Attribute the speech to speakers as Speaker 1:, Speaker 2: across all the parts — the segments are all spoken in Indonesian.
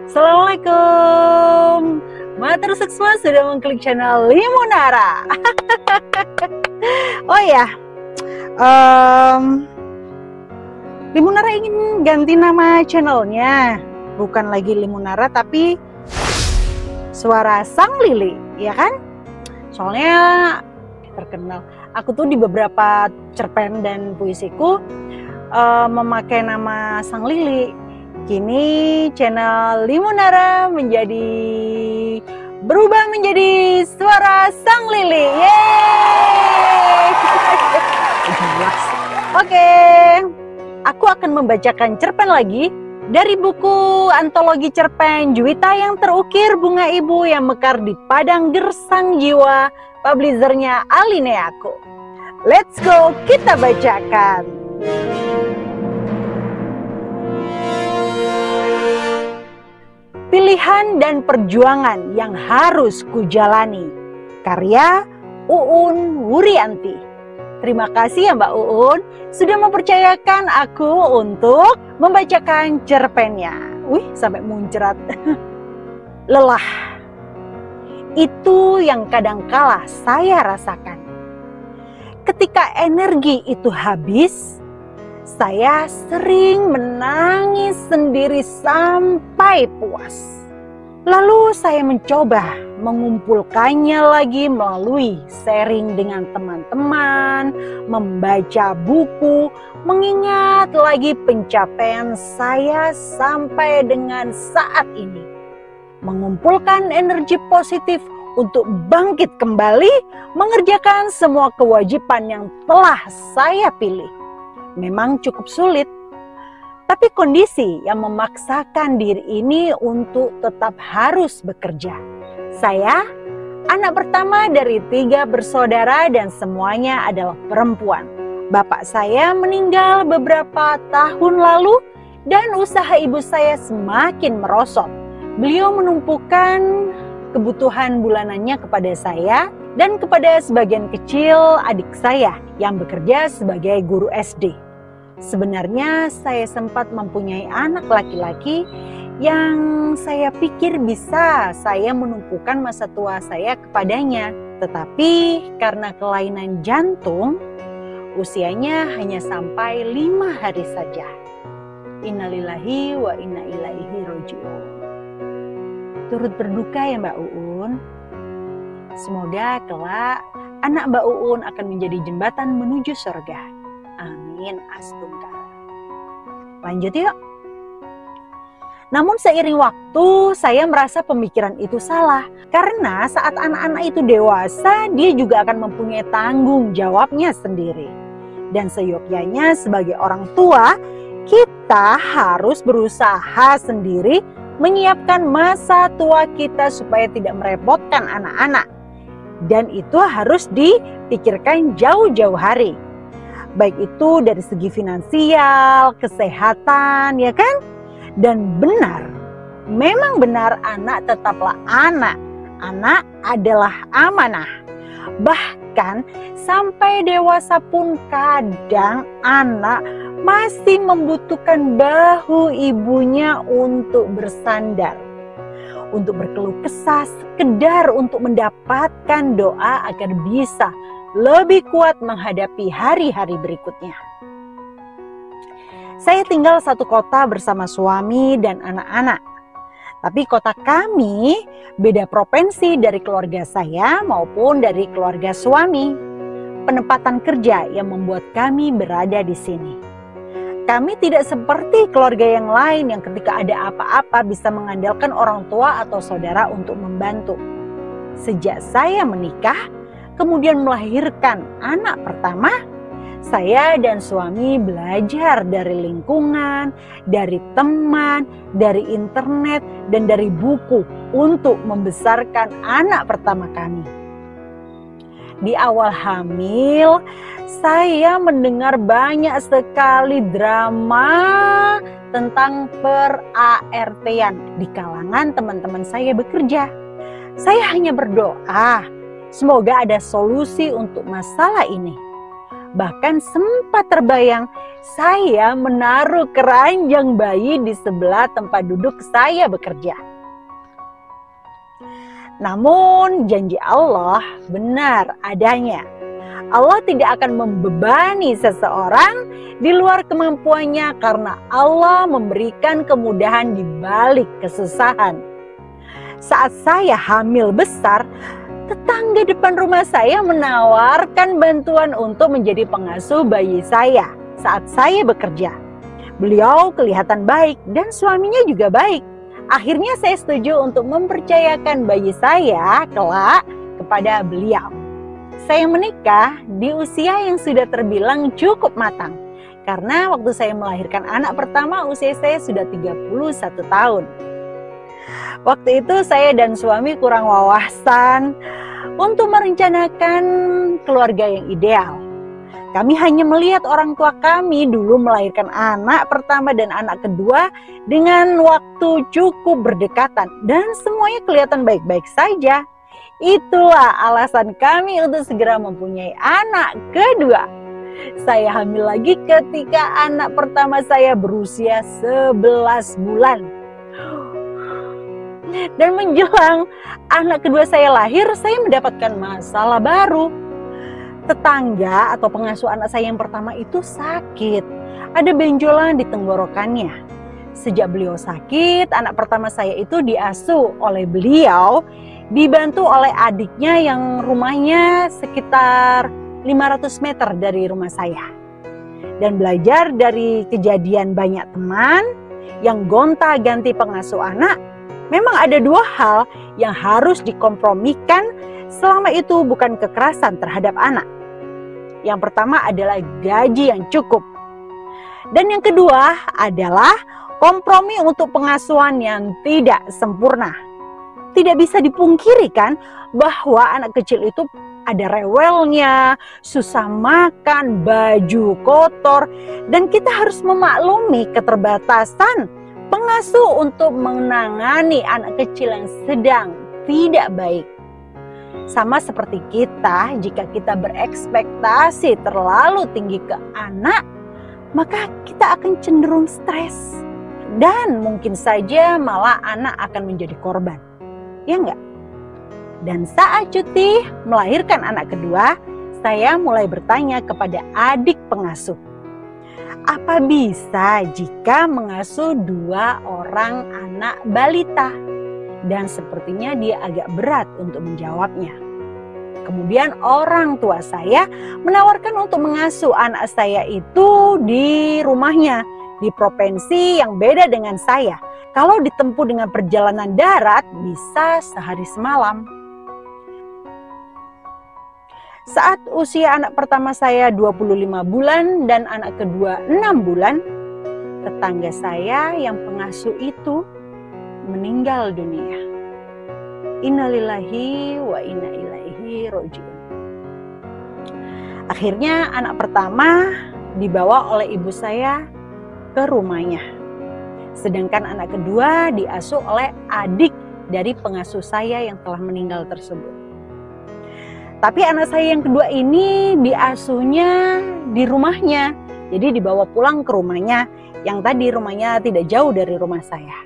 Speaker 1: Assalamualaikum. Matur semua sudah mengklik channel Limunara. Oh ya, Limunara ingin ganti nama channelnya. Bukan lagi Limunara tapi Suara Sang Lili, ya kan? Soalnya terkenal. Aku tuh di beberapa cerpen dan puisiku memakai nama Sang Lili. Kini channel Limunara berubah menjadi Suara Sang Lili. Yeay! Jelas. Oke, aku akan membacakan cerpen lagi dari buku antologi cerpen Juwita yang Terukir Bunga Ibu yang Mekar di Padang Gersang Jiwa, publishernya Alineaku. Let's go, kita bacakan. Pilihan dan perjuangan yang harus kujalani. Karya Uun Wurianti. Terima kasih ya Mbak Uun sudah mempercayakan aku untuk membacakan cerpennya. Wih, sampai muncrat. Lelah. Itu yang kadangkala saya rasakan. Ketika energi itu habis, saya sering menangis sendiri sampai puas. Lalu saya mencoba mengumpulkannya lagi melalui sharing dengan teman-teman, membaca buku, mengingat lagi pencapaian saya sampai dengan saat ini. Mengumpulkan energi positif untuk bangkit kembali, mengerjakan semua kewajiban yang telah saya pilih. Memang cukup sulit, tapi kondisi yang memaksakan diri ini untuk tetap harus bekerja. Saya anak pertama dari 3 bersaudara dan semuanya adalah perempuan. Bapak saya meninggal beberapa tahun lalu dan usaha ibu saya semakin merosot. Beliau menumpukan kebutuhan bulanannya kepada saya dan kepada sebagian kecil adik saya yang bekerja sebagai guru SD. Sebenarnya saya sempat mempunyai anak laki-laki yang saya pikir bisa saya menumpukan masa tua saya kepadanya. Tetapi karena kelainan jantung, usianya hanya sampai 5 hari saja. Innalillahi wa inna ilaihi raji'un. Turut berduka ya Mbak Uun. Semoga kelak anak Mbak Uun akan menjadi jembatan menuju surga. Amin astunggal. Lanjut yuk. Namun seiring waktu saya merasa pemikiran itu salah. Karena saat anak-anak itu dewasa, dia juga akan mempunyai tanggung jawabnya sendiri. Dan seyogyanya sebagai orang tua, kita harus berusaha sendiri menyiapkan masa tua kita supaya tidak merepotkan anak-anak. Dan itu harus dipikirkan jauh-jauh hari. Baik itu dari segi finansial, kesehatan, ya kan? Dan benar, memang benar anak tetaplah anak. Anak adalah amanah. Bahkan sampai dewasa pun kadang anak masih membutuhkan bahu ibunya untuk bersandar. Untuk berkeluh kesah, sekedar untuk mendapatkan doa agar bisa lebih kuat menghadapi hari-hari berikutnya. Saya tinggal satu kota bersama suami dan anak-anak. Tapi kota kami beda provinsi dari keluarga saya maupun dari keluarga suami. Penempatan kerja yang membuat kami berada di sini. Kami tidak seperti keluarga yang lain yang ketika ada apa-apa bisa mengandalkan orang tua atau saudara untuk membantu. Sejak saya menikah, kemudian melahirkan anak pertama, saya dan suami belajar dari lingkungan, dari teman, dari internet, dan dari buku untuk membesarkan anak pertama kami. Di awal hamil, saya mendengar banyak sekali drama tentang per-ART-an di kalangan teman-teman saya bekerja. Saya hanya berdoa, semoga ada solusi untuk masalah ini. Bahkan sempat terbayang saya menaruh keranjang bayi di sebelah tempat duduk saya bekerja. Namun janji Allah benar adanya. Allah tidak akan membebani seseorang di luar kemampuannya karena Allah memberikan kemudahan di balik kesusahan. Saat saya hamil besar, tetangga depan rumah saya menawarkan bantuan untuk menjadi pengasuh bayi saya saat saya bekerja. Beliau kelihatan baik dan suaminya juga baik. Akhirnya saya setuju untuk mempercayakan bayi saya kelak kepada beliau. Saya menikah di usia yang sudah terbilang cukup matang. Karena waktu saya melahirkan anak pertama usia saya sudah 31 tahun. Waktu itu saya dan suami kurang wawasan untuk merencanakan keluarga yang ideal. Kami hanya melihat orang tua kami dulu melahirkan anak pertama dan anak kedua dengan waktu cukup berdekatan. Dan semuanya kelihatan baik-baik saja. Itulah alasan kami untuk segera mempunyai anak kedua. Saya hamil lagi ketika anak pertama saya berusia 11 bulan. Dan menjelang anak kedua saya lahir, saya mendapatkan masalah baru. Tetangga atau pengasuh anak saya yang pertama itu sakit. Ada benjolan di tenggorokannya. Sejak beliau sakit, anak pertama saya itu diasuh oleh beliau, dibantu oleh adiknya yang rumahnya sekitar 500 meter dari rumah saya. Dan belajar dari kejadian banyak teman yang gonta-ganti pengasuh anak, memang ada dua hal yang harus dikompromikan selama itu bukan kekerasan terhadap anak. Yang pertama adalah gaji yang cukup. Dan yang kedua adalah kompromi untuk pengasuhan yang tidak sempurna. Tidak bisa dipungkiri kan bahwa anak kecil itu ada rewelnya, susah makan, baju kotor, dan kita harus memaklumi keterbatasan pengasuh untuk menangani anak kecil yang sedang tidak baik. Sama seperti kita, jika kita berekspektasi terlalu tinggi ke anak, maka kita akan cenderung stres. Dan mungkin saja malah anak akan menjadi korban. Ya enggak? Dan saat cuti melahirkan anak kedua, saya mulai bertanya kepada adik pengasuh. Apa bisa jika mengasuh 2 orang anak balita? Dan sepertinya dia agak berat untuk menjawabnya. Kemudian orang tua saya menawarkan untuk mengasuh anak saya itu di rumahnya, di provinsi yang beda dengan saya. Kalau ditempuh dengan perjalanan darat bisa sehari semalam. Saat usia anak pertama saya 25 bulan dan anak kedua 6 bulan, tetangga saya yang pengasuh itu meninggal dunia. Innalillahi wa inna ilaihi rajiun. Akhirnya anak pertama dibawa oleh ibu saya ke rumahnya. Sedangkan anak kedua diasuh oleh adik dari pengasuh saya yang telah meninggal tersebut. Tapi anak saya yang kedua ini diasuhnya di rumahnya. Jadi dibawa pulang ke rumahnya yang tadi rumahnya tidak jauh dari rumah saya.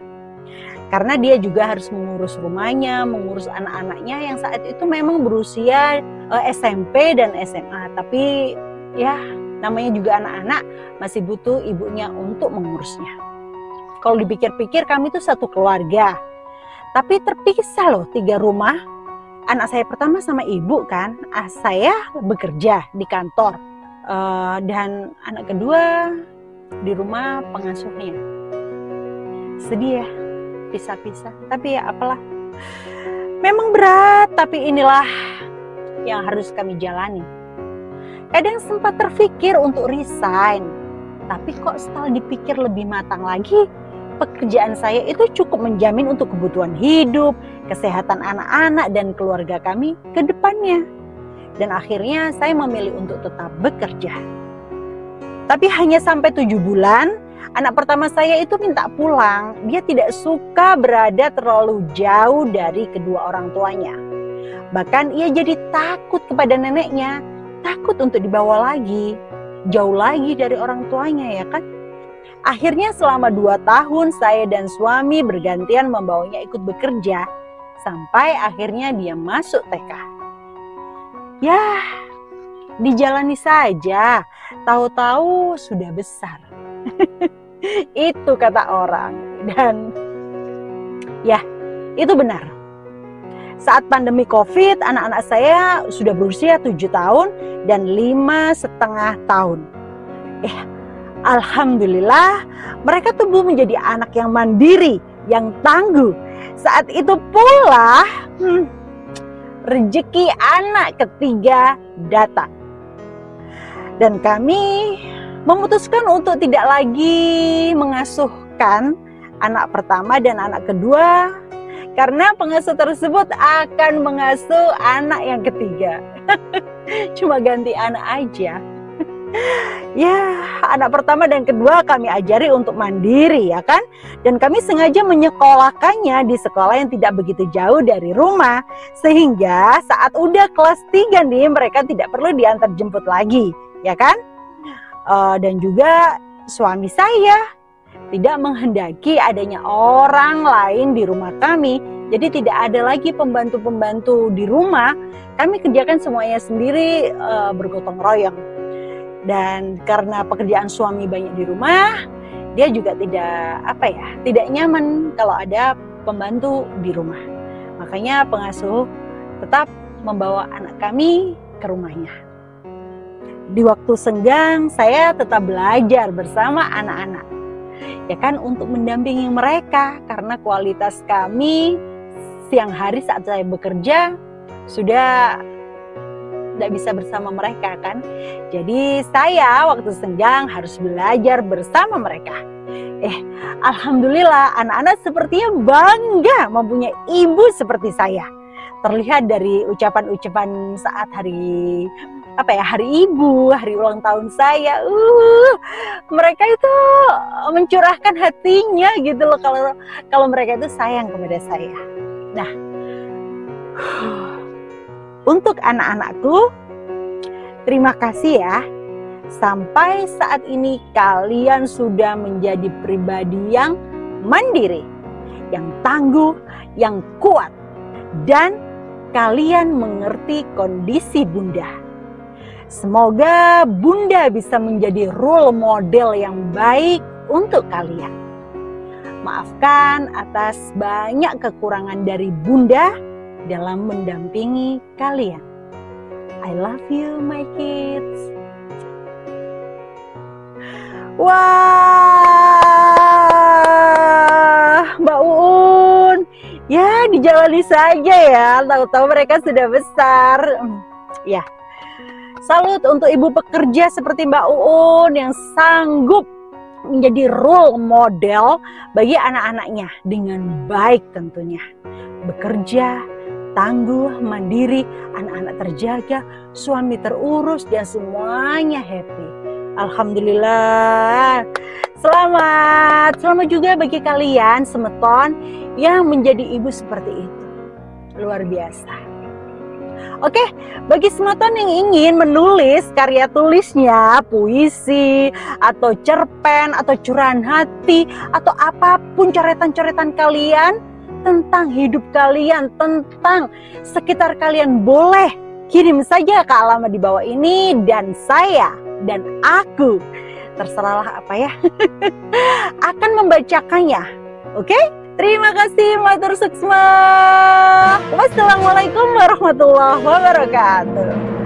Speaker 1: Karena dia juga harus mengurus rumahnya, mengurus anak-anaknya yang saat itu memang berusia SMP dan SMA. Tapi ya namanya juga anak-anak masih butuh ibunya untuk mengurusnya. Kalau dipikir-pikir kami itu satu keluarga. Tapi terpisah loh 3 rumah. Anak saya pertama sama ibu kan. Saya bekerja di kantor. Dan anak kedua di rumah pengasuhnya. Sedih ya pisah-pisah. Tapi ya apalah. Memang berat tapi inilah yang harus kami jalani. Kadang sempat terfikir untuk resign. Tapi kok setelah dipikir lebih matang lagi, pekerjaan saya itu cukup menjamin untuk kebutuhan hidup, kesehatan anak-anak dan keluarga kami ke depannya. Dan akhirnya saya memilih untuk tetap bekerja. Tapi hanya sampai 7 bulan, anak pertama saya itu minta pulang. Dia tidak suka berada terlalu jauh dari kedua orang tuanya. Bahkan ia jadi takut kepada neneknya. takut untuk dibawa lagi, jauh lagi dari orang tuanya ya kan. Akhirnya selama 2 tahun saya dan suami bergantian membawanya ikut bekerja, sampai akhirnya dia masuk TK. Ya, dijalani saja, tahu-tahu sudah besar. Itu kata orang. Dan ya, itu benar. Saat pandemi COVID, anak-anak saya sudah berusia 7 tahun dan 5,5 tahun. Alhamdulillah, mereka tumbuh menjadi anak yang mandiri, yang tangguh. Saat itu pula, rezeki anak ketiga datang. Dan kami memutuskan untuk tidak lagi mengasuhkan anak pertama dan anak kedua, karena pengasuh tersebut akan mengasuh anak yang ketiga. Cuma ganti anak aja. Ya, anak pertama dan kedua kami ajari untuk mandiri ya kan. Dan kami sengaja menyekolahkannya di sekolah yang tidak begitu jauh dari rumah, sehingga saat udah kelas 3 nih mereka tidak perlu diantar jemput lagi ya kan. Dan juga suami saya tidak menghendaki adanya orang lain di rumah kami. Jadi tidak ada lagi pembantu-pembantu di rumah. Kami kerjakan semuanya sendiri, bergotong royong. Dan karena pekerjaan suami banyak di rumah, dia juga tidak nyaman kalau ada pembantu di rumah. Makanya pengasuh tetap membawa anak kami ke rumahnya. Di waktu senggang saya tetap belajar bersama anak-anak. Ya kan, untuk mendampingi mereka, karena kualitas kami siang hari saat saya bekerja sudah tidak bisa bersama mereka kan. Jadi saya waktu senggang harus belajar bersama mereka. Alhamdulillah anak-anak sepertinya bangga mempunyai ibu seperti saya. Terlihat dari ucapan-ucapan saat hari ibu, hari ulang tahun saya. Mereka itu mencurahkan hatinya gitu loh kalau mereka itu sayang kepada saya. Nah, untuk anak-anakku, terima kasih ya. Sampai saat ini kalian sudah menjadi pribadi yang mandiri, yang tangguh, yang kuat, dan kalian mengerti kondisi Bunda. Semoga Bunda bisa menjadi role model yang baik untuk kalian. Maafkan atas banyak kekurangan dari Bunda dalam mendampingi kalian. I love you my kids. Wah, Mbak Uun, ya dijalani saja ya, tahu-tahu mereka sudah besar. Ya, salut untuk ibu pekerja seperti Mbak Uun yang sanggup menjadi role model bagi anak-anaknya dengan baik tentunya. Bekerja, tangguh, mandiri, anak-anak terjaga, suami terurus, dan semuanya happy. Alhamdulillah. Selamat juga bagi kalian semeton yang menjadi ibu seperti itu. Luar biasa. Oke, bagi semeton yang ingin menulis karya tulisnya, puisi, atau cerpen, atau curahan hati, atau apapun coretan-coretan kalian, tentang hidup kalian, tentang sekitar kalian, boleh kirim saja ke alamat di bawah ini, dan saya dan aku, terserahlah apa ya, akan membacakannya. Oke? Terima kasih, matur suksma. Wassalamualaikum warahmatullahi wabarakatuh.